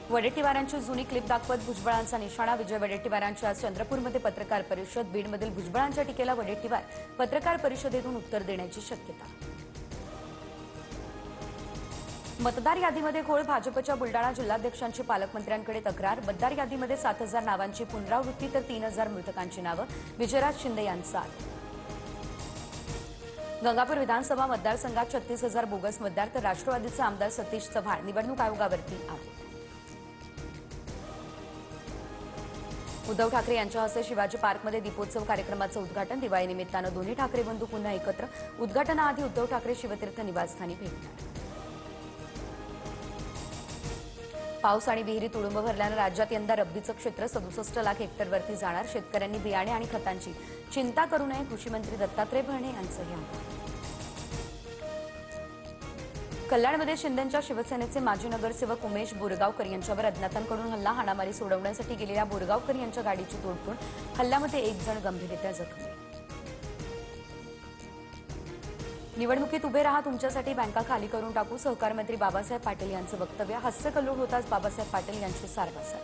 वडेट्टीवारांची जुनी क्लिप दाखवत भुजबळांचा निशाणा। विजय वडेट्टीवारांची आज चंद्रपूरमध्ये पत्रकार परिषद। बीडमधील भुजबळांच्या टीकेला वडेट्टीवार पत्रकार परिषदेतून उत्तर देण्याची शक्यता। मतदार यादीमध्ये घोळ, भाजपच्या बुलडाणा जिल्हाध्यक्षांची पालकमंत्र्यांकडे तक्रार। मतदार यादीमध्ये 7,000 नावांची पुनरावृत्ती तर 3,000 मृतकांची नावं। विजयराज शिंदे यांचा गंगापूर विधानसभा मतदारसंघात 36,000 बोगस मतदार तर राष्ट्रवादीचे आमदार सतीश चव्हाण निवडणूक आयोगावरती आहेत। उद्धव ठाकरे यांच्या हस्ते शिवाजी पार्कमध्ये दीपोत्सव कार्यक्रमाचं उद्घाटन। दिवाळी निमित्तानं दोन्ही ठाकरे बंधू पुन्हा एकत्र। उद्घाटनाआधी उद्धव ठाकरे शिवतीर्थ निवासस्थानी भेटणार। पाऊस आणि विहिरी तुडुंब भरल्यानं राज्यात यंदा रब्बीचं क्षेत्र 67 लाख हेक्टरवरती जाणार। शेतकऱ्यांनी बियाणे आणि खतांची चिंता करू नये, कृषीमंत्री दत्तात्रय भरणे यांचंही आवाहन। कल्याणमध्ये शिंदेंच्या शिवसेनेचे माजी नगरसेवक उमेश बोरगावकर यांच्यावर अज्ञातांकडून हल्ला। हाणामारी सोडवण्यासाठी गेलेल्या बोरगावकर यांच्या गाडीची तोडफोड। हल्ल्यामध्ये 1 जण गंभीररित्या जखमी। निवडणुकीत उभे राहा, तुमच्यासाठी बँका खाली करून टाकू, सहकार मंत्री बाबासाहेब पाटील यांचं वक्तव्य। हास्यकल्लोळ होताच बाबासाहेब पाटील यांची सारवासार।